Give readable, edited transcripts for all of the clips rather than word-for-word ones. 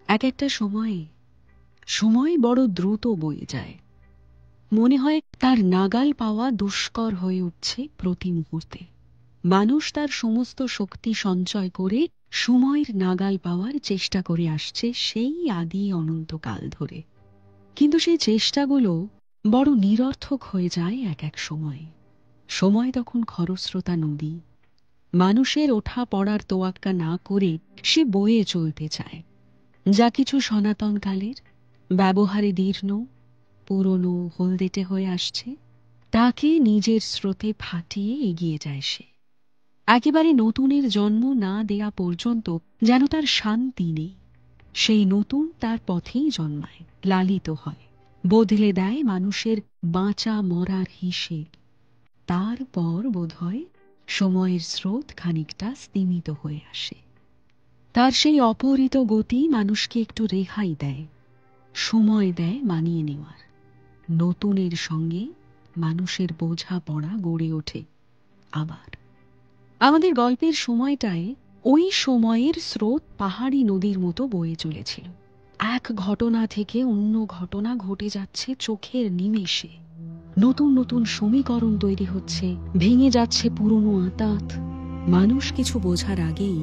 এক একটা সময়ে সময় বড় দ্রুত বয়ে যায়। মনে হয় তার নাগাল পাওয়া দুষ্কর হয়ে উঠছে প্রতি মুহূর্তে। মানুষ তার সমস্ত শক্তি সঞ্চয় করে সময়ের নাগাল পাওয়ার চেষ্টা করে আসছে সেই আদি অনন্তকাল ধরে। কিন্তু সেই চেষ্টাগুলো বড় নিরর্থক হয়ে যায় এক এক সময়ে। সময় তখন খরস্রোতা নদী। মানুষের ওঠা পড়ার তোয়াক্কা না করে সে বয়ে চলতে চায়। যা কিছু সনাতন কালের, ব্যবহারে দীর্ণ, পুরনো, হলদেটে হয়ে আসছে, তাকে নিজের স্রোতে ফাটিয়ে এগিয়ে যায় সে। একেবারে নতুনের জন্ম না দেয়া পর্যন্ত যেন তার শান্তি নেই। সেই নতুন তার পথেই জন্মায়, লালিত হয়, বদলে দেয় মানুষের বাঁচা মরার হিসেব। তারপর বোধহয় সময়ের স্রোত খানিকটা স্তিমিত হয়ে আসে। তার সেই অপহৃত গতি মানুষকে একটু রেহাই দেয়, সময় দেয় মানিয়ে নেওয়ার। নতুনের সঙ্গে মানুষের বোঝাপড়া গড়ে ওঠে আবার। আমাদের গল্পের সময়টায় ওই সময়ের স্রোত পাহাড়ি নদীর মতো বয়ে চলেছিল। এক ঘটনা থেকে অন্য ঘটনা ঘটে যাচ্ছে চোখের নিমেষে। নতুন নতুন সমীকরণ তৈরি হচ্ছে, ভেঙে যাচ্ছে পুরনো আঁতাত। মানুষ কিছু বোঝার আগেই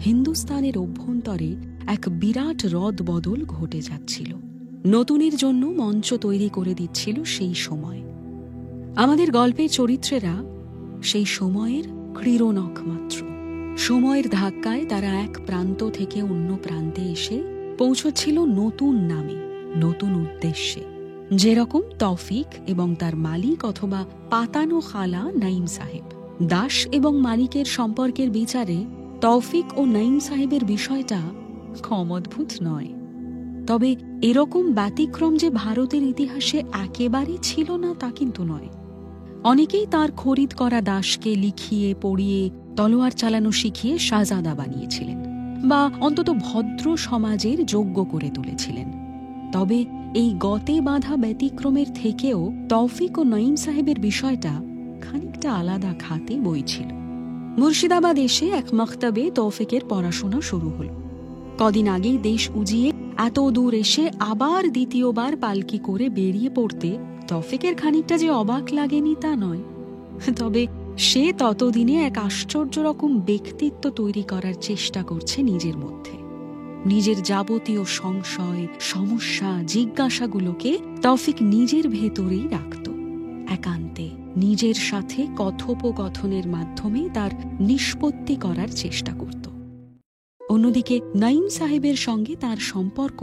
হিন্দুস্তানের অভ্যন্তরে এক বিরাট রদ বদল ঘটে যাচ্ছিল। নতুনের জন্য মঞ্চ তৈরি করে দিচ্ছিল সেই সময়। আমাদের গল্পের চরিত্রেরা সেই সময়ের ক্রীড়নক মাত্র। সময়ের ধাক্কায় তারা এক প্রান্ত থেকে অন্য প্রান্তে এসে পৌঁছচ্ছিল নতুন নামে, নতুন উদ্দেশ্যে। যেরকম তৌফিক এবং তার মালিক অথবা পাতানো খালা নাইম সাহেব। দাস এবং মালিকের সম্পর্কের বিচারে তৌফিক ও নাইম সাহেবের বিষয়টা কম অদ্ভুত নয়। তবে এরকম ব্যতিক্রম যে ভারতের ইতিহাসে একেবারে ছিল না তা কিন্তু নয়। অনেকেই তার খরিদ করা দাসকে লিখিয়ে পড়িয়ে তলোয়ার চালানো শিখিয়ে শাহজাদা বানিয়েছিলেন, বা অন্তত ভদ্র সমাজের যোগ্য করে তুলেছিলেন। তবে এই গতে বাঁধা ব্যতিক্রমের থেকেও তৌফিক ও নঈম সাহেবের বিষয়টা খানিকটা আলাদা খাতে বইছিল। মুর্শিদাবাদ এসে এক মক্তবে তৌফিকের পড়াশোনা শুরু হল। কদিন আগেই দেশ উজিয়ে এত দূর এসে আবার দ্বিতীয়বার পালকি করে বেরিয়ে পড়তে তৌফিকের খানিকটা যে অবাক লাগেনি তা নয়। তবে সে ততদিনে এক আশ্চর্য রকম ব্যক্তিত্ব তৈরি করার চেষ্টা করছে নিজের মধ্যে। নিজের যাবতীয় সংশয়, সমস্যা, জিজ্ঞাসাগুলোকে তৌফিক নিজের ভেতরেই রাখত। একান্তে নিজের সাথে কথোপকথনের মাধ্যমে তার নিষ্পত্তি করার চেষ্টা করত। অন্যদিকে নাইম সাহেবের সঙ্গে তার সম্পর্ক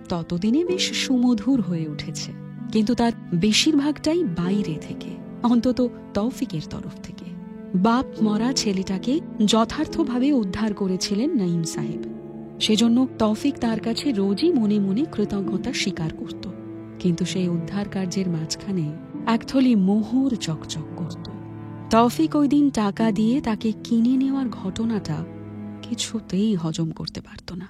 ততদিনে বেশ সুমধুর হয়ে উঠেছে, কিন্তু তার বেশিরভাগটাই বাইরে থেকে, অন্তত তৌফিকের তরফ থেকে। বাপ মরা ছেলেটাকে যথার্থভাবে উদ্ধার করেছিলেন নাইম সাহেব। সেজন্য তৌফিক তার কাছে রোজই মনে মনে কৃতজ্ঞতা স্বীকার করত। কিন্তু সেই উদ্ধার কার্যের মাঝখানে একথলি মোহর চকচক করত। তৌফিক ওই দিন টাকা দিয়ে তাকে কিনে নেওয়ার ঘটনাটা কিছুতেই হজম করতে পারত না।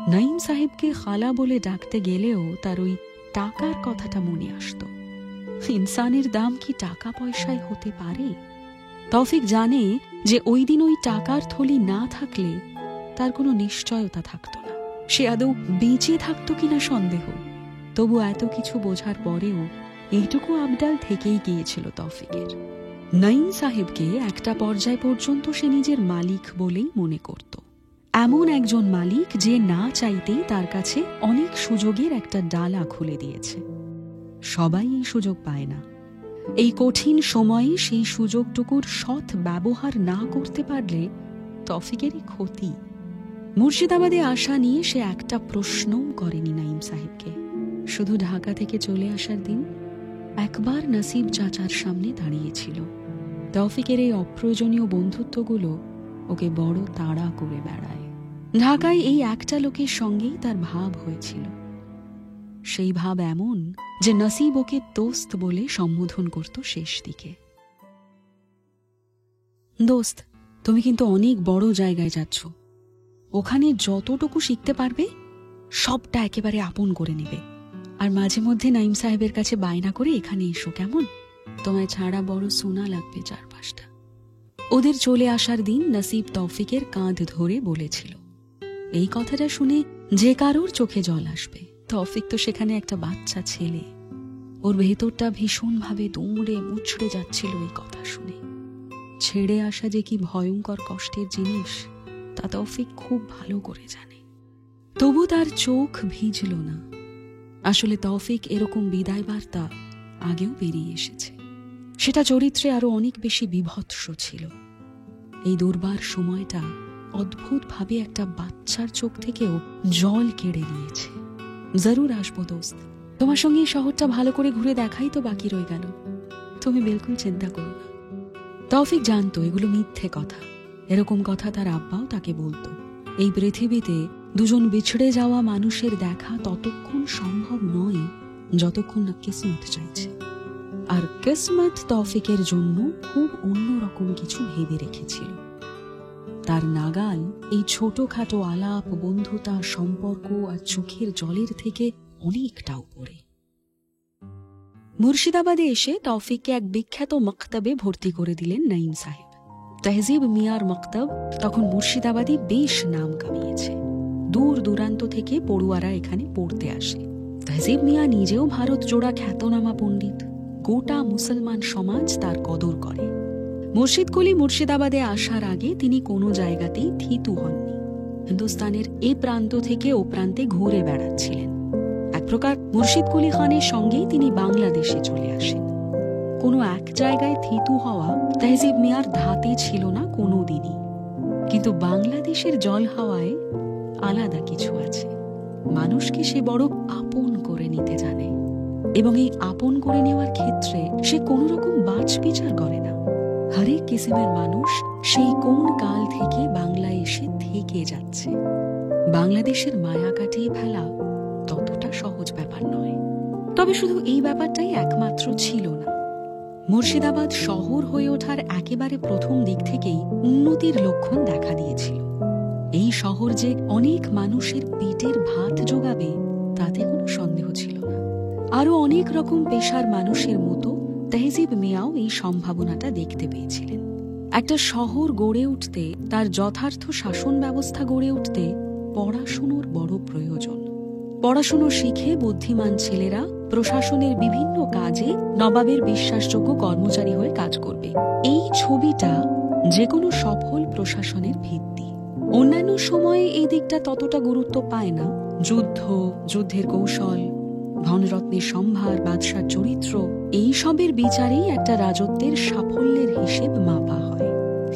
নাইম সাহেবকে খালা বলে ডাকতে গেলেও তার ওই টাকার কথাটা মনে আসত। ইনসানের দাম কি টাকা পয়সায় হতে পারে? তৌফিক জানে যে ওই দিন ওই টাকার থলি না থাকলে তার কোনো নিশ্চয়তা থাকত না। সে আদৌ বেঁচে থাকত কিনা সন্দেহ। তবু এত কিছু বোঝার পরেও এইটুকু আবডাল থেকেই গিয়েছিল তৌফিকের। নাইম সাহেবকে একটা পর্যায় পর্যন্ত সে নিজের মালিক বলেই মনে করত। এমন একজন মালিক যে না চাইতেই তার কাছে অনেক সুযোগের একটা ডালা খুলে দিয়েছে। সবাই এই সুযোগ পায় না। এই কঠিন সময়ে সেই সুযোগটুকুর সৎ ব্যবহার না করতে পারলে তৌফিকেরই ক্ষতি। মুর্শিদাবাদে আসা নিয়ে সে একটা প্রশ্নও করেনি নাইম সাহেবকে। শুধু ঢাকা থেকে চলে আসার দিন একবার নাসিব চাচার সামনে দাঁড়িয়েছিল। তৌফিকের এই অপ্রয়োজনীয় বন্ধুত্বগুলো ওকে বড় তাড়া করে বেড়ায়। ঢাকায় এই একটা লোকের সঙ্গেই তার ভাব হয়েছিল। সেই ভাব এমন যে নাসিব ওকে দোস্ত বলে সম্বোধন করত শেষ দিকে। দোস্ত, তুমি কিন্তু অনেক বড় জায়গায় যাচ্ছ। ওখানে যতটুকু শিখতে পারবে সবটা একেবারে আপন করে নেবে। আর মাঝে মধ্যে নাইম সাহেবের কাছে বায়না করে এখানে এসো, কেমন? তোমায় ছাড়া বড় সোনা লাগবে চারপাশটা। ওদের চলে আসার দিন নাসিব তৌফিকের কাঁধ ধরে বলেছিল। এই কথাটা শুনে যে কারোর চোখে জল আসবে। তৌফিক তো সেখানে একটা বাচ্চা ছেলে, ওর ভেতরটা ভীষণভাবে দুমড়ে মুচড়ে যাচ্ছিল এই কথা শুনে। ছেড়ে আসা যে কি ভয়ঙ্কর কষ্টের জিনিস তা তৌফিক খুব ভালো করে জানে। তবু তার চোখ ভিজল না। আসলে তৌফিক এরকম বিদায় বার্তা আগেও বেরিয়ে এসেছে, সেটা চরিত্রে আরো অনেক বেশি বিভৎস ছিল। এই দুর্বার সময়টা অদ্ভুতভাবে একটা বাচ্চার চোখ থেকেও জল কেড়ে নিয়েছে। জরুর আসবো দোস্ত, তোমার সঙ্গে এই শহরটা ভালো করে ঘুরে দেখাই তো বাকি রয়ে গেল, তুমি বিলকুল চিন্তা করো না। তৌফিক জানতো এগুলো মিথ্যে কথা, এরকম কথা তার আব্বাও তাকে বলতো। এই পৃথিবীতে দুজন বিছড়ে যাওয়া মানুষের দেখা ততক্ষণ সম্ভব নয় যতক্ষণ না কিসমত চাইছে। আর কিসমত তৌফিকের জন্য খুব অন্যরকম কিছু ভেবে রেখেছিল। তার নাগাল এই ছোটখাটো আলাপ, বন্ধুতা, সম্পর্ক আর চোখের জলের থেকে অনেকটা উপরে। মুর্শিদাবাদে এসে তৌফিককে এক বিখ্যাত মক্তবে ভর্তি করে দিলেন নঈম সাহেব। তেহজিব মিয়ার মক্তব তখন মুর্শিদাবাদে বেশ নাম কামিয়েছে। দূর দূরান্ত থেকে পড়ুয়ারা এখানে পড়তে আসে। তেহজিব মিয়া নিজেও ভারত জোড়া খ্যাতনামা পণ্ডিত, গোটা মুসলমান সমাজ তার কদর করে। মুর্শিদ কুলি মুর্শিদাবাদে আসার আগে তিনি কোনো জায়গাতেই থিতু হননি। হিন্দুস্তানের এ প্রান্ত থেকে ও প্রান্তে ঘুরে বেড়াচ্ছিলেন। এক প্রকার মুর্শিদ কুলি খানের সঙ্গেই তিনি বাংলাদেশে চলে আসেন। কোনো এক জায়গায় থিতু হওয়া তেহজিব মিয়ার ধাতে ছিল না কোনো দিনই। কিন্তু বাংলাদেশের জল হাওয়ায় আলাদা কিছু আছে। মানুষকে সে বড় আপন করে নিতে জানে, এবং এই আপন করে নেওয়ার ক্ষেত্রে সে কোনো রকম বাছ বিচার করে না। হরেক কিসিমের মানুষ সেই কোন কাল থেকে বাংলায় এসে থেকে যাচ্ছে। বাংলাদেশের মায়া কাটিয়ে ফেলা ততটা সহজ ব্যাপার নয়। তবে শুধু এই ব্যাপারটাই একমাত্র ছিল না। মুর্শিদাবাদ শহর হয়ে ওঠার একেবারে প্রথম দিক থেকেই উন্নতির লক্ষণ দেখা দিয়েছিল। এই শহর যে অনেক মানুষের পেটের ভাত জোগাবে তাতে কোনো সন্দেহ ছিল না। আরো অনেক রকম পেশার মানুষের মতো তেহজিব মিয়াও এই সম্ভাবনাটা দেখতে পেয়েছিলেন। একটা শহর গড়ে উঠতে, তার যথার্থ শাসন ব্যবস্থা গড়ে উঠতে পড়াশুনোর বড় প্রয়োজন। পড়াশুনো শিখে বুদ্ধিমান ছেলেরা প্রশাসনের বিভিন্ন কাজে নবাবের বিশ্বাসযোগ্য কর্মচারী হয়ে কাজ করবে। এই ছবিটা যে কোনো সফল প্রশাসনের ভিত্তি। অন্যান্য সময়ে এই দিকটা ততটা গুরুত্ব পায় না। যুদ্ধ, যুদ্ধের কৌশল, ধনরত্নের সম্ভার, বাদশার চরিত্র, এই সবের বিচারেই একটা রাজত্বের সাফল্যের হিসেব মাপা হয়।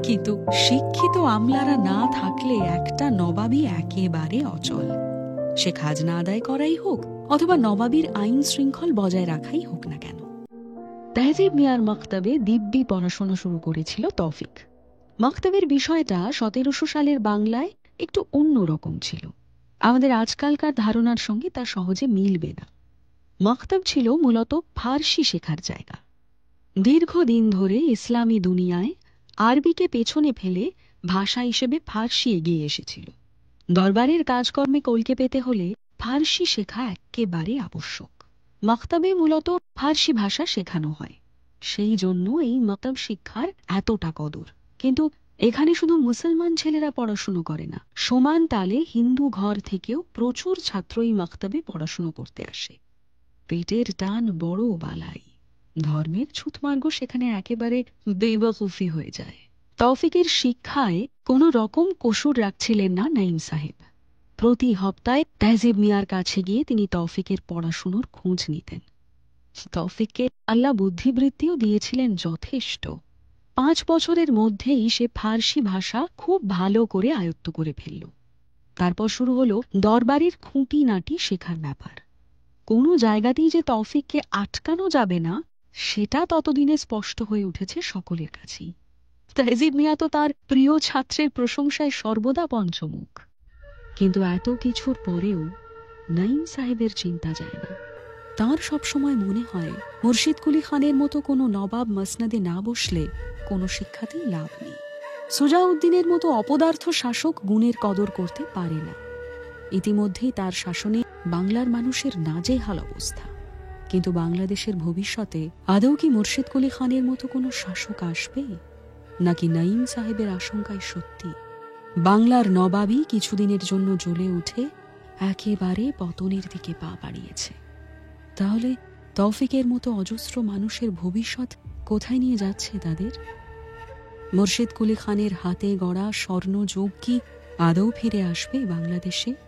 কিন্তু শিক্ষিত আমলারা না থাকলে একটা নবাবই একেবারে অচল। সে খাজনা আদায় করাই হোক অথবা নবাবীর আইন শৃঙ্খল বজায় রাখাই হোক না কেন। তেহজিব মিয়ার মক্তবে দিব্যি পড়াশোনা শুরু করেছিল তৌফিক। মক্তবের বিষয়টা 1700 সালের বাংলায় একটু অন্যরকম ছিল। আমাদের আজকালকার ধারণার সঙ্গে তা সহজে মিলবে না। মক্তব ছিল মূলত ফার্সি শেখার জায়গা। দীর্ঘদিন ধরে ইসলামী দুনিয়ায় আরবিকে পেছনে ফেলে ভাষা হিসেবে ফার্সি এগিয়ে এসেছিল। দরবারের কাজকর্মে কলকে পেতে হলে ফার্সি শেখা একেবারে আবশ্যক। মক্তবে মূলত ফার্সি ভাষা শেখানো হয়, সেই জন্য এই মক্তব শিক্ষার এতটা কদর। কিন্তু এখানে শুধু মুসলমান ছেলেরা পড়াশুনো করে না, সমান তালে হিন্দু ঘর থেকেও প্রচুর ছাত্র এই মক্তবে পড়াশুনো করতে আসে। পেটের টান বড় বালাই। ধর্মের ছুতমার্গ সেখানে একেবারে বেওয়াকুফি হয়ে যায়। তৌফিকের শিক্ষায় কোনো রকম কসুর রাখছিলেন না নঈম সাহেব। প্রতি হপ্তায় তেহজিব মিয়ার কাছে গিয়ে তিনি তৌফিকের পড়াশুনোর খোঁজ নিতেন। তৌফিককে আল্লাহ বুদ্ধিবৃত্তিও দিয়েছিলেন যথেষ্ট। 5 বছরের মধ্যেই সে ফার্সি ভাষা খুব ভালো করে আয়ত্ত করে ফেলল। তারপর শুরু হলো দরবারের খুঁটিনাটি শেখার ব্যাপার। কোনো জায়গাতেই যে তৌফিককে আটকানো যাবে না সেটা ততদিনে স্পষ্ট হয়ে উঠেছে সকলের কাছেই। তেহজিব মিয়া তো তার প্রিয় ছাত্রের প্রশংসায় সর্বদা পঞ্চমুখ। কিন্তু এত কিছুর পরেও নঈম সাহেবের চিন্তা যায় না। তাঁর সবসময় মনে হয় মুর্শিদ কুলি খানের মতো কোনো নবাব মসনদে না বসলে কোনো শিক্ষাতেই লাভ নেই। সুজাউদ্দিনের মতো অপদার্থ শাসক গুণের কদর করতে পারে না। ইতিমধ্যেই তার শাসনে বাংলার মানুষের নাজেহাল অবস্থা। কিন্তু বাংলাদেশের ভবিষ্যতে আদৌ কি মুর্শিদ কুলি খানের মতো কোনো শাসক আসবে, নাকি নঈম সাহেবের আশঙ্কায় সত্যি বাংলার নবাবই কিছুদিনের জন্য জ্বলে উঠে একেবারে পতনের দিকে পা বাড়িয়েছে। তাহলে তৌফিকের মতো অজস্র মানুষের ভবিষ্যৎ কোথায় নিয়ে যাচ্ছে তাদের? মুর্শিদ কুলি খানের হাতে গড়া স্বর্ণযুগ কি আদৌ ফিরে আসবে বাংলাদেশে?